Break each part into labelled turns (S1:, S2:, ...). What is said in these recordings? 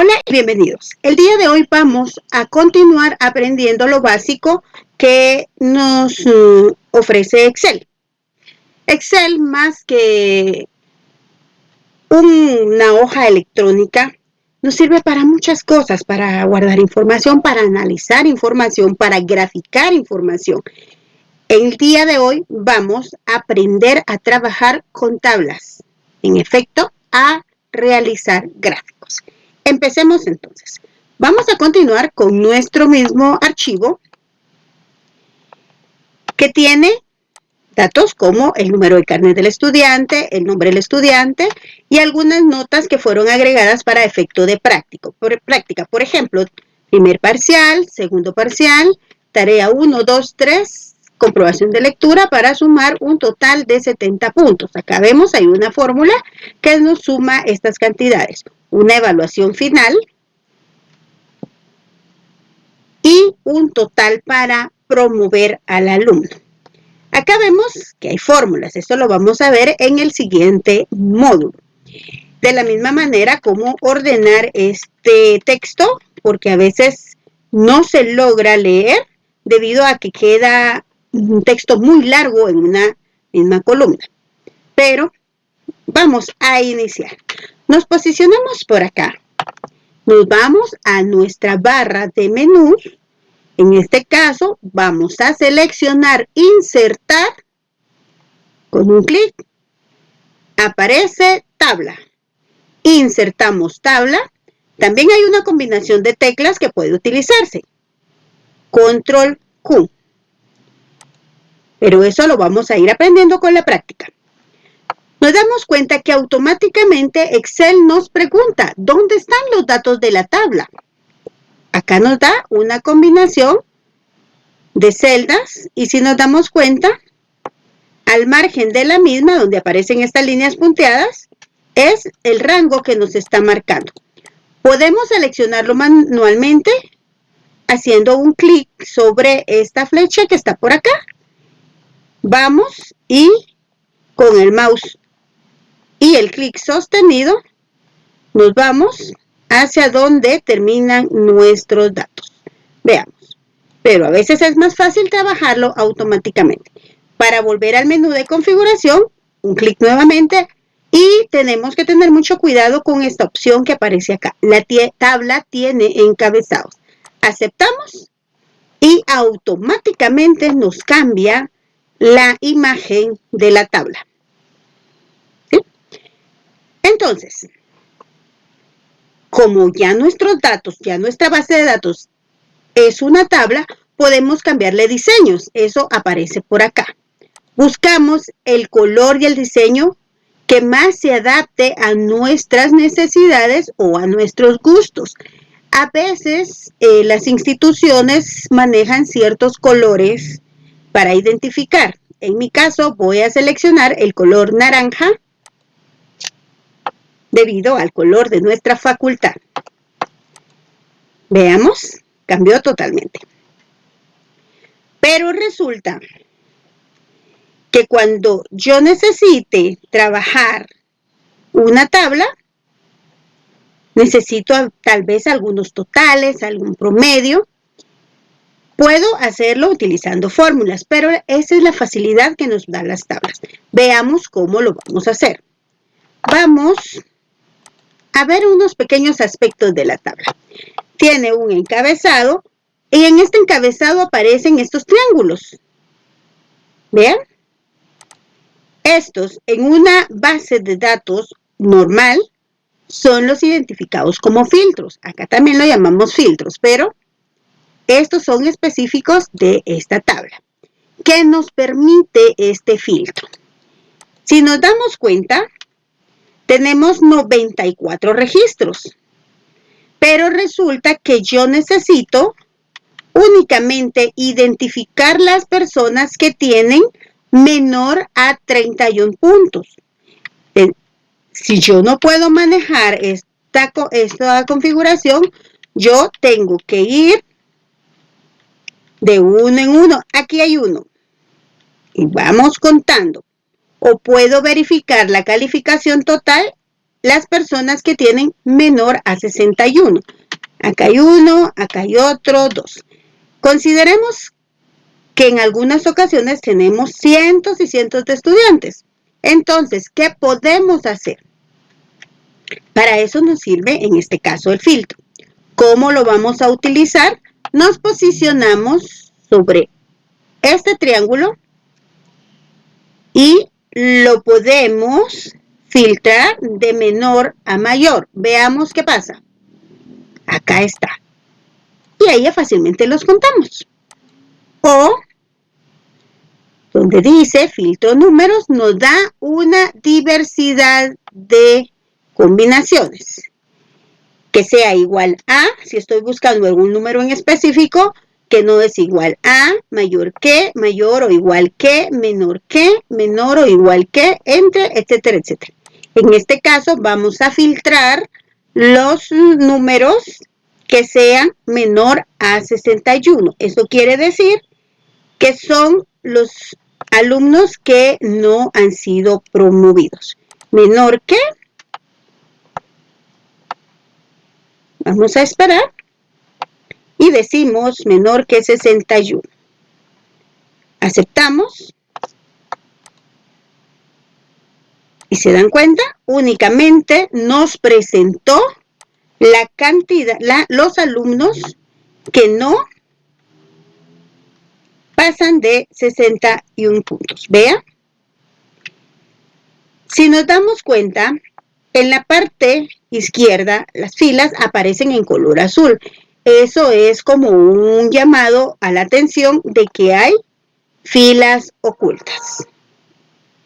S1: Hola y bienvenidos. El día de hoy vamos a continuar aprendiendo lo básico que nos ofrece Excel. Excel, más que una hoja electrónica, nos sirve para muchas cosas, para guardar información, para analizar información, para graficar información. El día de hoy vamos a aprender a trabajar con tablas, en efecto, a realizar gráficos. Empecemos entonces. Vamos a continuar con nuestro mismo archivo que tiene datos como el número de carnet del estudiante, el nombre del estudiante y algunas notas que fueron agregadas para efecto de práctica. Por ejemplo, primer parcial, segundo parcial, tarea 1, 2, 3, comprobación de lectura para sumar un total de 70 puntos. Acá vemos, hay una fórmula que nos suma estas cantidades. Una evaluación final y un total para promover al alumno. Acá vemos que hay fórmulas, esto lo vamos a ver en el siguiente módulo. De la misma manera, cómo ordenar este texto, porque a veces no se logra leer debido a que queda un texto muy largo en una misma columna. Pero vamos a iniciar. Nos posicionamos por acá. Nos vamos a nuestra barra de menú. En este caso, vamos a seleccionar insertar. Con un clic, aparece tabla. Insertamos tabla. También hay una combinación de teclas que puede utilizarse. Control Q. Pero eso lo vamos a ir aprendiendo con la práctica. Nos damos cuenta que automáticamente Excel nos pregunta, ¿dónde están los datos de la tabla? Acá nos da una combinación de celdas y si nos damos cuenta, al margen de la misma, donde aparecen estas líneas punteadas, es el rango que nos está marcando. Podemos seleccionarlo manualmente haciendo un clic sobre esta flecha que está por acá. Vamos y con el mouse y el clic sostenido nos vamos hacia donde terminan nuestros datos. Veamos. Pero a veces es más fácil trabajarlo automáticamente. Para volver al menú de configuración, un clic nuevamente y tenemos que tener mucho cuidado con esta opción que aparece acá. La tabla tiene encabezados. Aceptamos y automáticamente nos cambia la imagen de la tabla. ¿Sí? Entonces, como ya nuestros datos, ya nuestra base de datos es una tabla, podemos cambiarle diseños. Eso aparece por acá. Buscamos el color y el diseño que más se adapte a nuestras necesidades o a nuestros gustos. A veces las instituciones manejan ciertos colores para identificar. En mi caso voy a seleccionar el color naranja debido al color de nuestra facultad. Veamos, cambió totalmente. Pero resulta que cuando yo necesite trabajar una tabla, necesito tal vez algunos totales, algún promedio. Puedo hacerlo utilizando fórmulas, pero esa es la facilidad que nos dan las tablas. Veamos cómo lo vamos a hacer. Vamos a ver unos pequeños aspectos de la tabla. Tiene un encabezado y en este encabezado aparecen estos triángulos. ¿Vean? Estos en una base de datos normal son los identificados como filtros. Acá también lo llamamos filtros, pero estos son específicos de esta tabla. ¿Qué nos permite este filtro? Si nos damos cuenta, tenemos 94 registros, pero resulta que yo necesito únicamente identificar las personas que tienen menor a 31 puntos. Si yo no puedo manejar esta configuración, yo tengo que ir de uno en uno. Aquí hay uno. Y vamos contando. O puedo verificar la calificación total las personas que tienen menor a 61. Acá hay uno, acá hay otro, dos. Consideremos que en algunas ocasiones tenemos cientos y cientos de estudiantes. Entonces, ¿qué podemos hacer? Para eso nos sirve, en este caso, el filtro. ¿Cómo lo vamos a utilizar? Nos posicionamos sobre este triángulo y lo podemos filtrar de menor a mayor. Veamos qué pasa. Acá está. Y ahí ya fácilmente los contamos. O, donde dice filtro números, nos da una diversidad de combinaciones. Que sea igual a, si estoy buscando algún número en específico, que no es igual a, mayor que, mayor o igual que, menor o igual que, entre, etcétera, etcétera. En este caso vamos a filtrar los números que sean menor a 61. Eso quiere decir que son los alumnos que no han sido promovidos. Menor que, vamos a esperar, y decimos menor que 61. Aceptamos. Y se dan cuenta, únicamente nos presentó la cantidad, los alumnos que no pasan de 61 puntos. Vean. Si nos damos cuenta, en la parte izquierda las filas aparecen en color azul. Eso es como un llamado a la atención de que hay filas ocultas,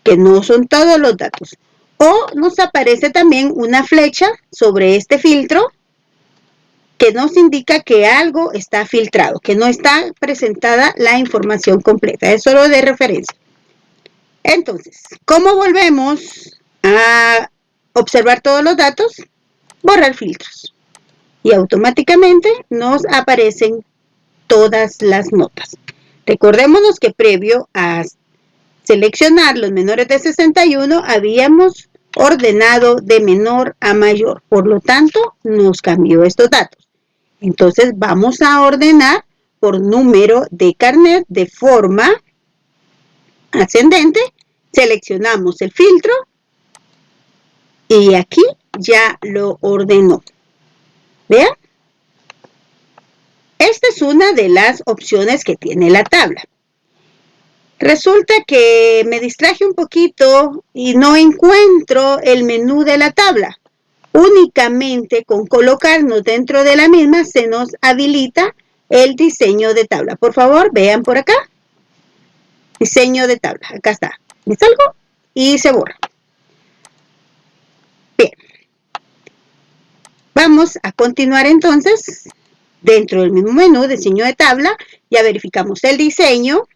S1: que no son todos los datos. O nos aparece también una flecha sobre este filtro que nos indica que algo está filtrado, que no está presentada la información completa. Es solo de referencia. Entonces, ¿cómo volvemos a observar todos los datos? Borrar filtros. Y automáticamente nos aparecen todas las notas. Recordémonos que previo a seleccionar los menores de 61 habíamos ordenado de menor a mayor. Por lo tanto, nos cambió estos datos. Entonces, vamos a ordenar por número de carnet de forma ascendente. Seleccionamos el filtro y aquí ya lo ordenó. ¿Vean? Esta es una de las opciones que tiene la tabla. Resulta que me distraje un poquito y no encuentro el menú de la tabla. Únicamente con colocarnos dentro de la misma se nos habilita el diseño de tabla. Por favor, vean por acá. Diseño de tabla. Acá está. Me salgo y se borra. Bien. Vamos a continuar entonces. Dentro del mismo menú, diseño de tabla, ya verificamos el diseño,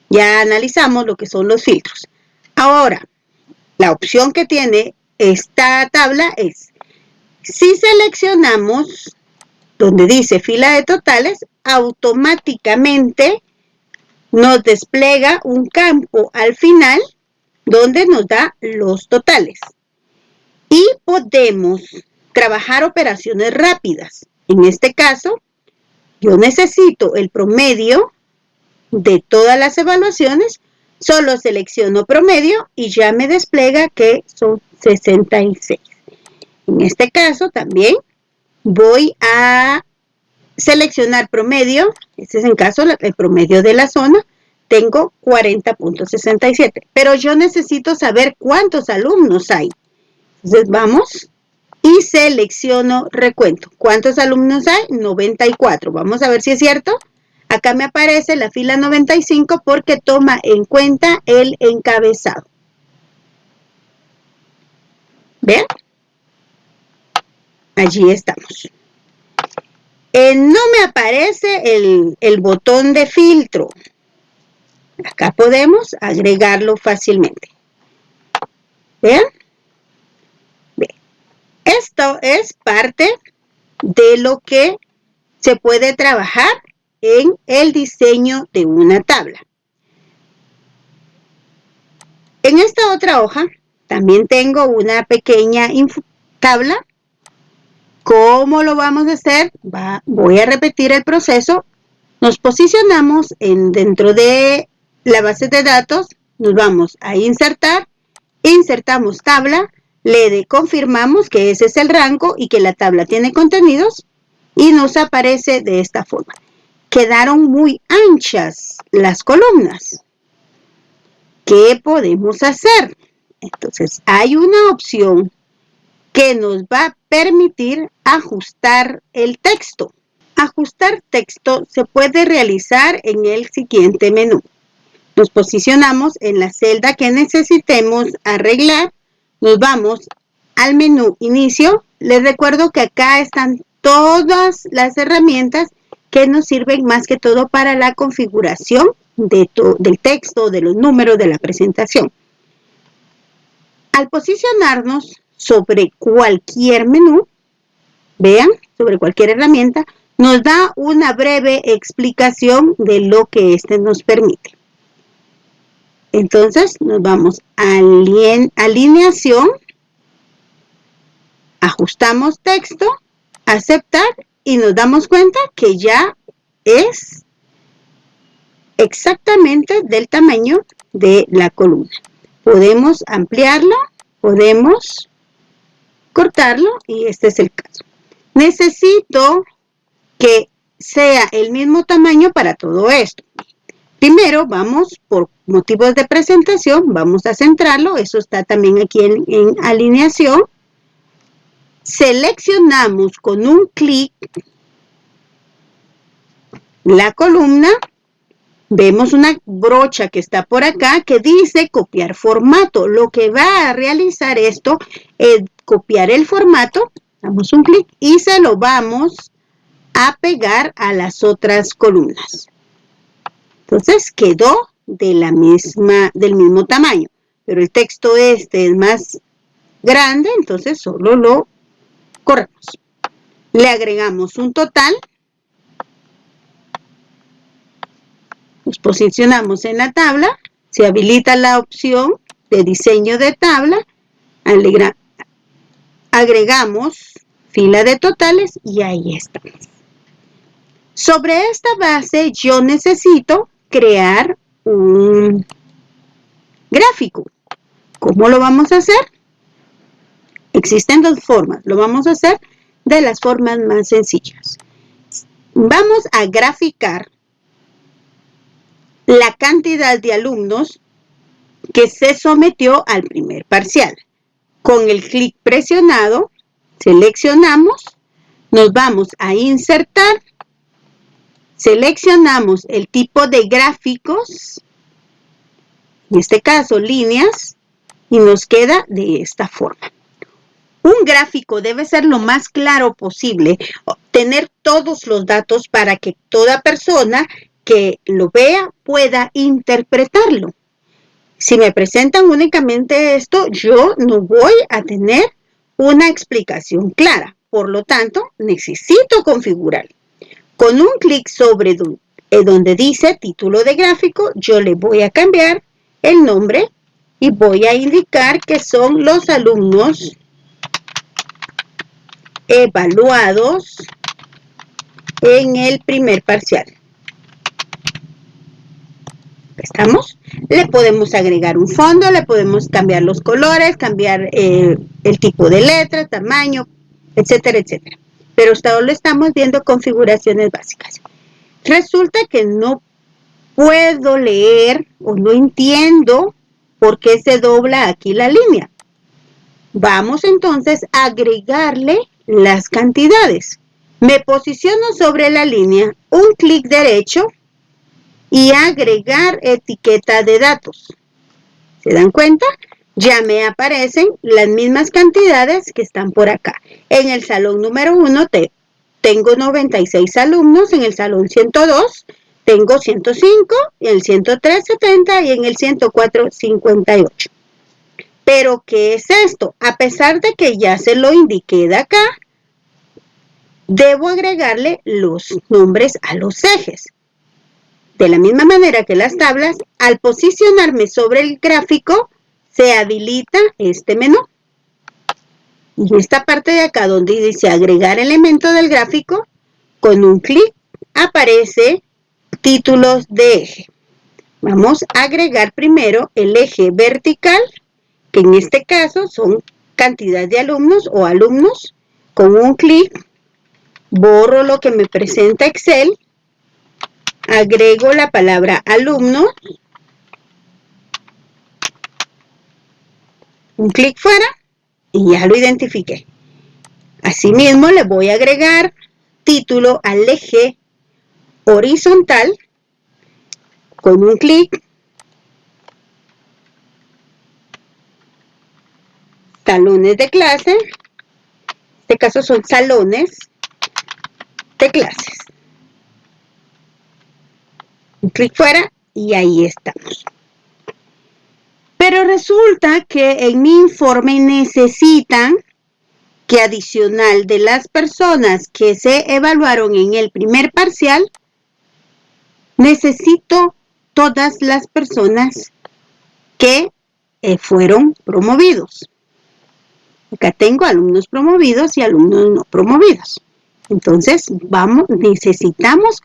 S1: ya analizamos lo que son los filtros. Ahora, la opción que tiene esta tabla es, si seleccionamos donde dice fila de totales, automáticamente nos despliega un campo al final donde nos da los totales. Y podemos trabajar operaciones rápidas. En este caso, yo necesito el promedio de todas las evaluaciones, solo selecciono promedio y ya me despliega que son 66. En este caso también voy a seleccionar promedio, este es en caso el promedio de la zona, tengo 40.67, pero yo necesito saber cuántos alumnos hay. Entonces vamos y selecciono recuento. ¿Cuántos alumnos hay? 94. Vamos a ver si es cierto. Acá me aparece la fila 95 porque toma en cuenta el encabezado. ¿Vean? Allí estamos. No me aparece el botón de filtro. Acá podemos agregarlo fácilmente. ¿Vean? Esto es parte de lo que se puede trabajar en el diseño de una tabla. En esta otra hoja también tengo una pequeña tabla. ¿Cómo lo vamos a hacer? Voy a repetir el proceso. Nos posicionamos dentro de la base de datos, nos vamos a insertar, insertamos tabla, confirmamos que ese es el rango y que la tabla tiene contenidos y nos aparece de esta forma. Quedaron muy anchas las columnas. ¿Qué podemos hacer? Entonces, hay una opción que nos va a permitir ajustar el texto. Ajustar texto se puede realizar en el siguiente menú. Nos posicionamos en la celda que necesitemos arreglar. Nos vamos al menú Inicio. Les recuerdo que acá están todas las herramientas que nos sirven más que todo para la configuración del texto, de los números, de la presentación. Al posicionarnos sobre cualquier menú, vean, sobre cualquier herramienta, nos da una breve explicación de lo que este nos permite. Entonces, nos vamos a alineación, ajustamos texto, aceptar y nos damos cuenta que ya es exactamente del tamaño de la columna. Podemos ampliarlo, podemos cortarlo y este es el caso. Necesito que sea el mismo tamaño para todo esto. Primero vamos, por motivos de presentación, vamos a centrarlo. Eso está también aquí en alineación. Seleccionamos con un clic la columna. Vemos una brocha que está por acá que dice copiar formato. Lo que va a realizar esto es copiar el formato. Damos un clic y se lo vamos a pegar a las otras columnas. Entonces quedó del mismo tamaño, pero el texto este es más grande, entonces solo lo corremos. Le agregamos un total, nos posicionamos en la tabla, se habilita la opción de diseño de tabla, agregamos fila de totales y ahí estamos. Sobre esta base yo necesito crear un gráfico. ¿Cómo lo vamos a hacer? Existen dos formas. Lo vamos a hacer de las formas más sencillas. Vamos a graficar la cantidad de alumnos que se sometió al primer parcial. Con el clic presionado, seleccionamos, nos vamos a insertar, seleccionamos el tipo de gráficos, en este caso líneas, y nos queda de esta forma. Un gráfico debe ser lo más claro posible, tener todos los datos para que toda persona que lo vea pueda interpretarlo. Si me presentan únicamente esto, yo no voy a tener una explicación clara. Por lo tanto, necesito configurar. Con un clic sobre donde dice título de gráfico, yo le voy a cambiar el nombre y voy a indicar que son los alumnos evaluados en el primer parcial. ¿Estamos? Le podemos agregar un fondo, le podemos cambiar los colores, cambiar el tipo de letra, tamaño, etcétera, etcétera. Pero hasta ahora estamos viendo configuraciones básicas. Resulta que no puedo leer o no entiendo por qué se dobla aquí la línea. Vamos entonces a agregarle las cantidades. Me posiciono sobre la línea, un clic derecho y agregar etiqueta de datos. ¿Se dan cuenta? Ya me aparecen las mismas cantidades que están por acá. En el salón número 1 tengo 96 alumnos, en el salón 102 tengo 105, en el 103 70 y en el 104 58. Pero, ¿qué es esto? A pesar de que ya se lo indiqué de acá, debo agregarle los nombres a los ejes. De la misma manera que las tablas, al posicionarme sobre el gráfico, se habilita este menú. Y esta parte de acá donde dice agregar elemento del gráfico, con un clic aparece títulos de eje. Vamos a agregar primero el eje vertical, que en este caso son cantidad de alumnos o alumnos. Con un clic borro lo que me presenta Excel, agrego la palabra alumno, un clic fuera y ya lo identifiqué. Asimismo le voy a agregar título al eje horizontal con un clic, salones de clase, en este caso son salones de clases. Un clic fuera y ahí estamos. Pero resulta que en mi informe necesitan que adicional de las personas que se evaluaron en el primer parcial, necesito todas las personas que fueron promovidos. Acá tengo alumnos promovidos y alumnos no promovidos. Entonces, necesitamos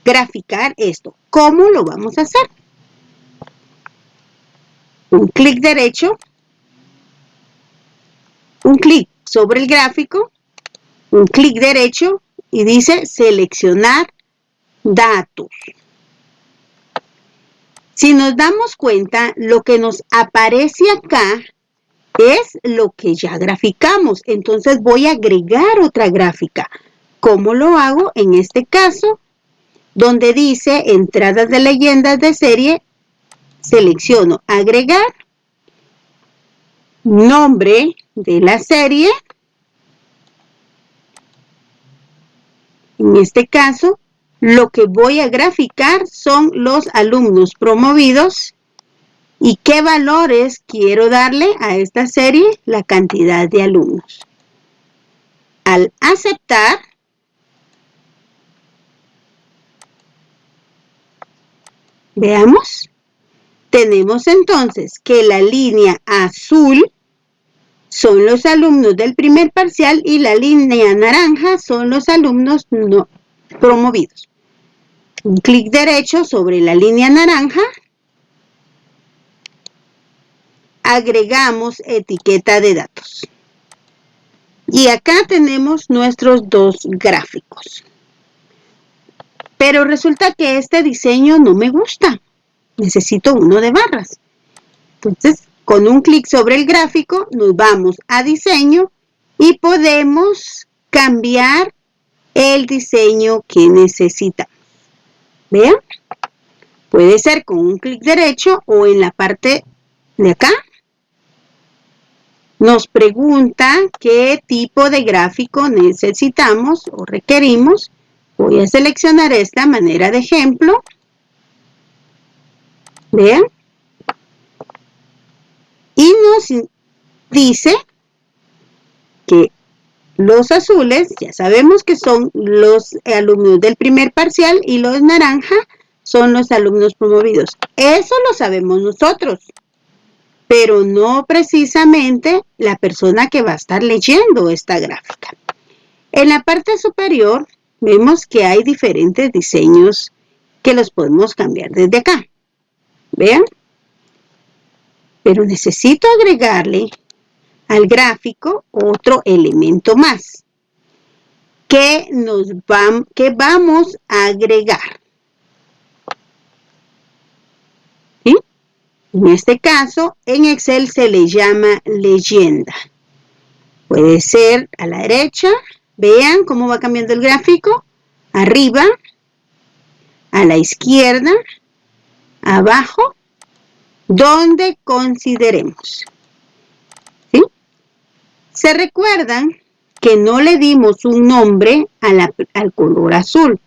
S1: graficar esto. ¿Cómo lo vamos a hacer? Un clic derecho, un clic sobre el gráfico, un clic derecho y dice seleccionar datos. Si nos damos cuenta, lo que nos aparece acá es lo que ya graficamos. Entonces voy a agregar otra gráfica. ¿Cómo lo hago? En este caso, donde dice entradas de leyendas de serie, selecciono agregar, nombre de la serie. En este caso, lo que voy a graficar son los alumnos promovidos y qué valores quiero darle a esta serie, la cantidad de alumnos. Al aceptar, veamos, tenemos entonces que la línea azul son los alumnos del primer parcial y la línea naranja son los alumnos no promovidos. Un clic derecho sobre la línea naranja, agregamos etiqueta de datos. Y acá tenemos nuestros dos gráficos. Pero resulta que este diseño no me gusta. Necesito uno de barras. Entonces, con un clic sobre el gráfico, nos vamos a diseño y podemos cambiar el diseño que necesitamos. ¿Vean? Puede ser con un clic derecho o en la parte de acá. Nos pregunta qué tipo de gráfico necesitamos o requerimos. Voy a seleccionar esta manera de ejemplo. Vean. Y nos dice que los azules, ya sabemos que son los alumnos del primer parcial y los naranja son los alumnos promovidos. Eso lo sabemos nosotros, pero no precisamente la persona que va a estar leyendo esta gráfica. En la parte superior vemos que hay diferentes diseños que los podemos cambiar desde acá. ¿Vean? Pero necesito agregarle al gráfico otro elemento más. ¿Qué vamos a agregar? ¿Sí? En este caso, en Excel se le llama leyenda. Puede ser a la derecha. Vean cómo va cambiando el gráfico. Arriba, a la izquierda, abajo, donde consideremos. ¿Sí? ¿Se recuerdan que no le dimos un nombre al color azul?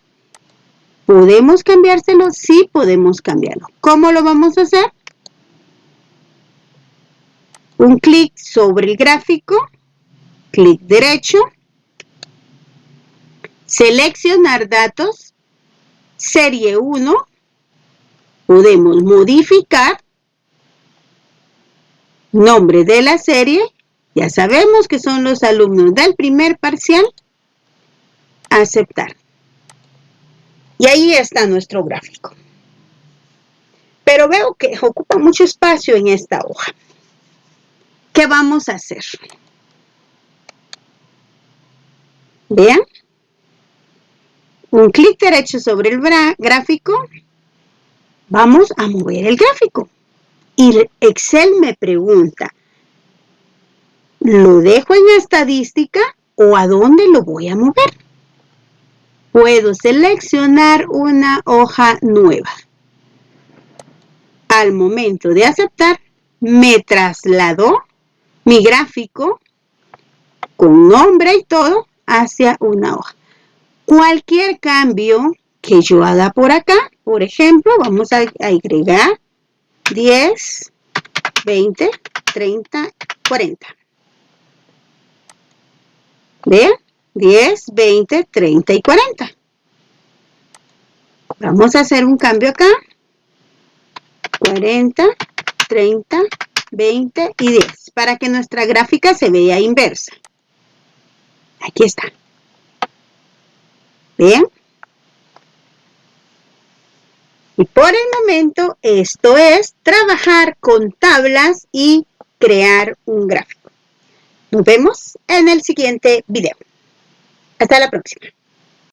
S1: ¿Podemos cambiárselo? Sí, podemos cambiarlo. ¿Cómo lo vamos a hacer? Un clic sobre el gráfico, clic derecho, seleccionar datos, serie 1, podemos modificar nombre de la serie Ya sabemos que son los alumnos del primer parcial. Aceptar. Y ahí está nuestro gráfico. Pero veo que ocupa mucho espacio en esta hoja. ¿Qué vamos a hacer? Vean. Un clic derecho sobre el gráfico. Vamos a mover el gráfico. Y Excel me pregunta, ¿lo dejo en estadística o a dónde lo voy a mover? Puedo seleccionar una hoja nueva. Al momento de aceptar, me trasladó mi gráfico con nombre y todo hacia una hoja. Cualquier cambio que yo haga por acá, por ejemplo, vamos a agregar 10, 20, 30, 40. ¿Vean? 10, 20, 30 y 40. Vamos a hacer un cambio acá. 40, 30, 20 y 10. Para que nuestra gráfica se vea inversa. Aquí está. ¿Vean? Y por el momento esto es trabajar con tablas y crear un gráfico. Nos vemos en el siguiente video. Hasta la próxima.